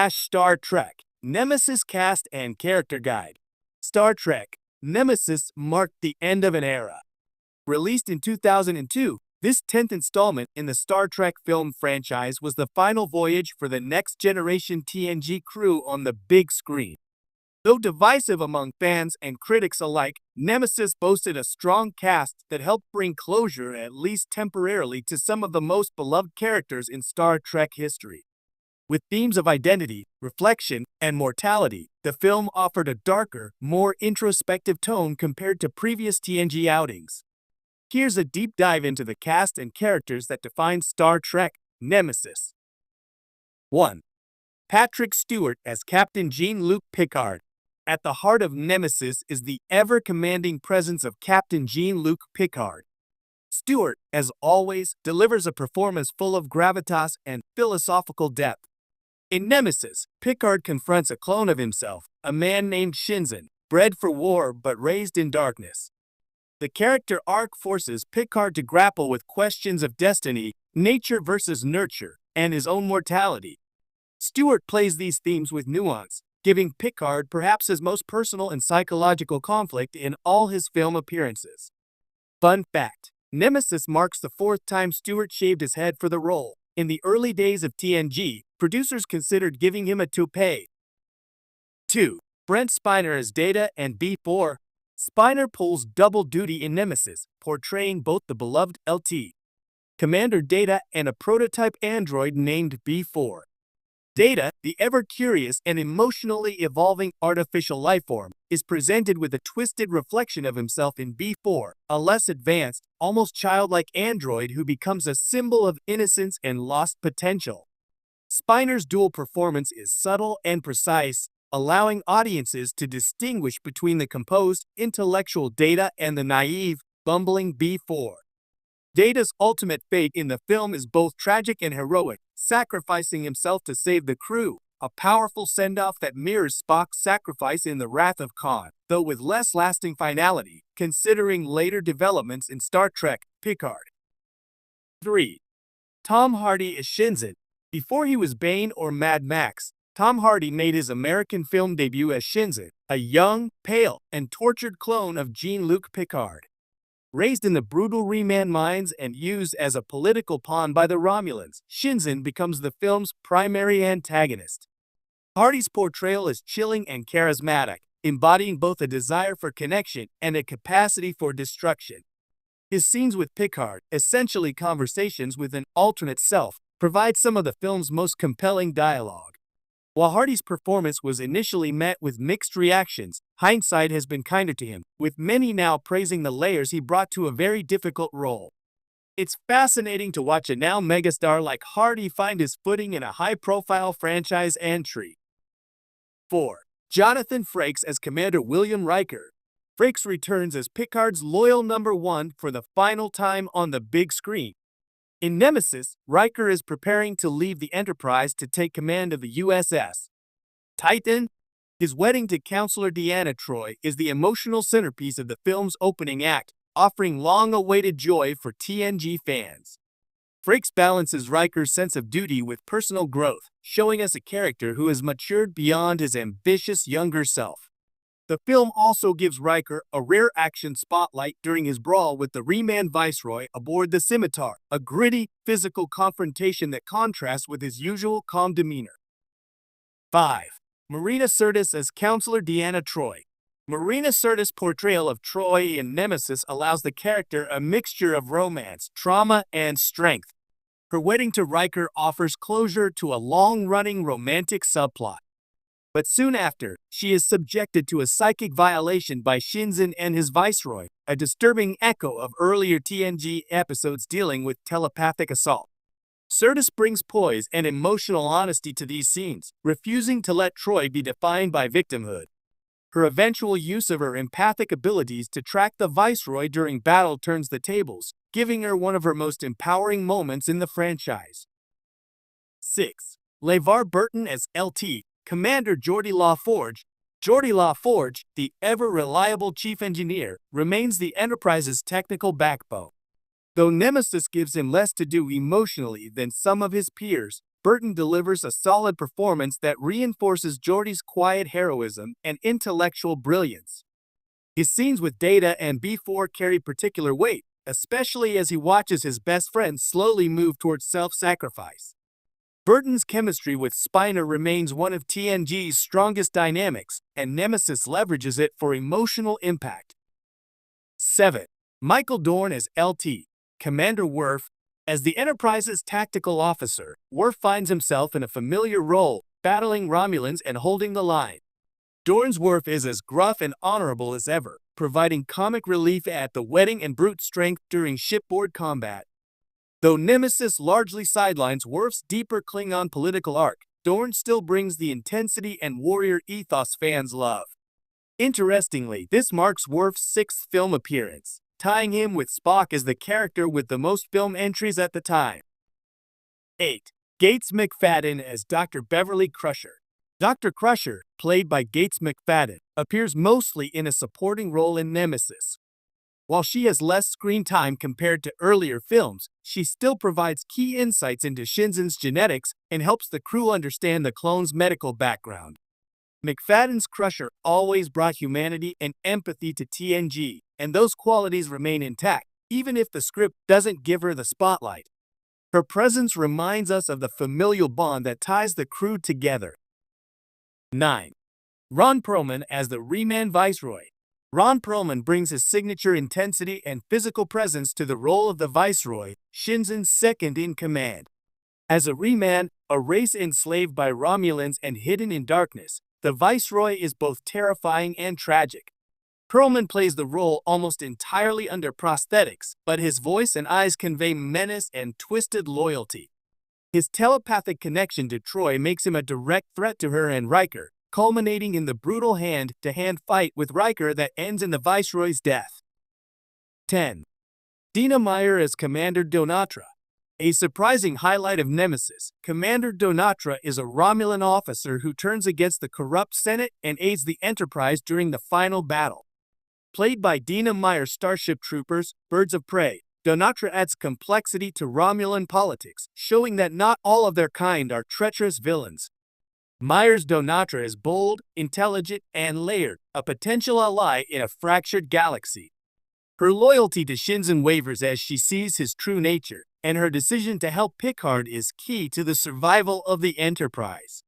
Star Trek, Nemesis cast and character guide. Star Trek, Nemesis marked the end of an era. Released in 2002, this 10th installment in the Star Trek film franchise was the final voyage for the next-generation TNG crew on the big screen. Though divisive among fans and critics alike, Nemesis boasted a strong cast that helped bring closure, at least temporarily, to some of the most beloved characters in Star Trek history. With themes of identity, reflection, and mortality, the film offered a darker, more introspective tone compared to previous TNG outings. Here's a deep dive into the cast and characters that define Star Trek: Nemesis. 1. Patrick Stewart as Captain Jean-Luc Picard. At the heart of Nemesis is the ever-commanding presence of Captain Jean-Luc Picard. Stewart, as always, delivers a performance full of gravitas and philosophical depth. In Nemesis, Picard confronts a clone of himself, a man named Shinzen, bred for war but raised in darkness. The character arc forces Picard to grapple with questions of destiny, nature versus nurture, and his own mortality. Stewart plays these themes with nuance, giving Picard perhaps his most personal and psychological conflict in all his film appearances. Fun fact: Nemesis marks the fourth time Stewart shaved his head for the role. In the early days of TNG, producers considered giving him a toupee. 2. Brent Spiner as Data and B4. Spiner pulls double duty in Nemesis, portraying both the beloved LT Commander Data and a prototype android named B4. Data, the ever-curious and emotionally evolving artificial lifeform, is presented with a twisted reflection of himself in B4, a less advanced, almost childlike android who becomes a symbol of innocence and lost potential. Spiner's dual performance is subtle and precise, allowing audiences to distinguish between the composed, intellectual Data and the naive, bumbling B4. Data's ultimate fate in the film is both tragic and heroic, sacrificing himself to save the crew, a powerful send-off that mirrors Spock's sacrifice in The Wrath of Khan, though with less lasting finality, considering later developments in Star Trek: Picard. 3. Tom Hardy as Shinzen. Before he was Bane or Mad Max, Tom Hardy made his American film debut as Shinzen, a young, pale, and tortured clone of Jean-Luc Picard. Raised in the brutal Reman mines and used as a political pawn by the Romulans, Shinzen becomes the film's primary antagonist. Hardy's portrayal is chilling and charismatic, embodying both a desire for connection and a capacity for destruction. His scenes with Picard, essentially conversations with an alternate self, provide some of the film's most compelling dialogue. While Hardy's performance was initially met with mixed reactions, hindsight has been kinder to him, with many now praising the layers he brought to a very difficult role. It's fascinating to watch a now megastar like Hardy find his footing in a high-profile franchise entry. 4. Jonathan Frakes as Commander William Riker. Frakes returns as Picard's loyal number one for the final time on the big screen. In Nemesis, Riker is preparing to leave the Enterprise to take command of the USS Titan. His wedding to Counselor Deanna Troi is the emotional centerpiece of the film's opening act, offering long-awaited joy for TNG fans. Frakes balances Riker's sense of duty with personal growth, showing us a character who has matured beyond his ambitious younger self. The film also gives Riker a rare action spotlight during his brawl with the Reman Viceroy aboard the Scimitar, a gritty, physical confrontation that contrasts with his usual calm demeanor. 5. Marina Sirtis as Counselor Deanna Troi. Marina Sirtis' portrayal of Troi in Nemesis allows the character a mixture of romance, trauma, and strength. Her wedding to Riker offers closure to a long-running romantic subplot. But soon after, she is subjected to a psychic violation by Shinzen and his viceroy, a disturbing echo of earlier TNG episodes dealing with telepathic assault. Sirtis brings poise and emotional honesty to these scenes, refusing to let Troi be defined by victimhood. Her eventual use of her empathic abilities to track the viceroy during battle turns the tables, giving her one of her most empowering moments in the franchise. 6. LeVar Burton as LT Commander Geordi LaForge. Geordi LaForge, the ever-reliable chief engineer, remains the Enterprise's technical backbone. Though Nemesis gives him less to do emotionally than some of his peers, Burton delivers a solid performance that reinforces Geordi's quiet heroism and intellectual brilliance. His scenes with Data and B4 carry particular weight, especially as he watches his best friend slowly move towards self-sacrifice. Burton's chemistry with Spiner remains one of TNG's strongest dynamics, and Nemesis leverages it for emotional impact. 7. Michael Dorn as LT, Commander Worf. As the Enterprise's tactical officer, Worf finds himself in a familiar role, battling Romulans and holding the line. Dorn's Worf is as gruff and honorable as ever, providing comic relief at the whetting and brute strength during shipboard combat. Though Nemesis largely sidelines Worf's deeper Klingon political arc, Dorn still brings the intensity and warrior ethos fans love. Interestingly, this marks Worf's 6th film appearance, tying him with Spock as the character with the most film entries at the time. 8. Gates McFadden as Dr. Beverly Crusher. Dr. Crusher, played by Gates McFadden, appears mostly in a supporting role in Nemesis. While she has less screen time compared to earlier films, she still provides key insights into Shinzen's genetics and helps the crew understand the clone's medical background. McFadden's Crusher always brought humanity and empathy to TNG, and those qualities remain intact, even if the script doesn't give her the spotlight. Her presence reminds us of the familial bond that ties the crew together. 9. Ron Perlman as the Reman Viceroy. Ron Perlman brings his signature intensity and physical presence to the role of the Viceroy, Shinzen's second-in-command. As a Reman, a race enslaved by Romulans and hidden in darkness, the Viceroy is both terrifying and tragic. Perlman plays the role almost entirely under prosthetics, but his voice and eyes convey menace and twisted loyalty. His telepathic connection to Troi makes him a direct threat to her and Riker, culminating in the brutal hand-to-hand fight with Riker that ends in the Viceroy's death. 10. Dina Meyer as Commander Donatra. A surprising highlight of Nemesis, Commander Donatra is a Romulan officer who turns against the corrupt Senate and aids the Enterprise during the final battle. Played by Dina Meyer's Starship Troopers, Birds of Prey, Donatra adds complexity to Romulan politics, showing that not all of their kind are treacherous villains. Meyer's Donatra is bold, intelligent, and layered, a potential ally in a fractured galaxy. Her loyalty to Shinzen wavers as she sees his true nature, and her decision to help Picard is key to the survival of the Enterprise.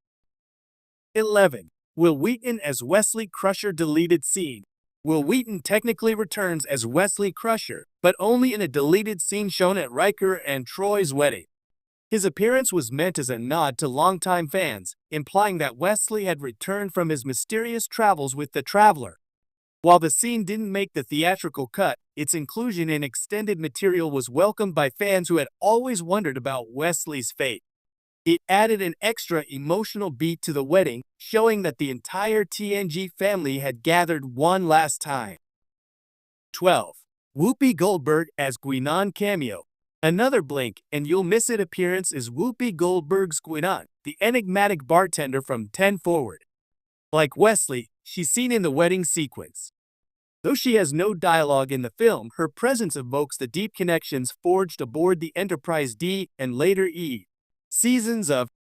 11. Will Wheaton as Wesley Crusher deleted scene. Will Wheaton technically returns as Wesley Crusher, but only in a deleted scene shown at Riker and Troy's wedding. His appearance was meant as a nod to longtime fans, implying that Wesley had returned from his mysterious travels with the Traveler. While the scene didn't make the theatrical cut, its inclusion in extended material was welcomed by fans who had always wondered about Wesley's fate. It added an extra emotional beat to the wedding, showing that the entire TNG family had gathered one last time. 12. Whoopi Goldberg as Guinan cameo. Another blink and you'll miss it appearance is Whoopi Goldberg's Guinan, the enigmatic bartender from 10 Forward. Like Wesley, she's seen in the wedding sequence. Though she has no dialogue in the film, her presence evokes the deep connections forged aboard the Enterprise D and later E seasons of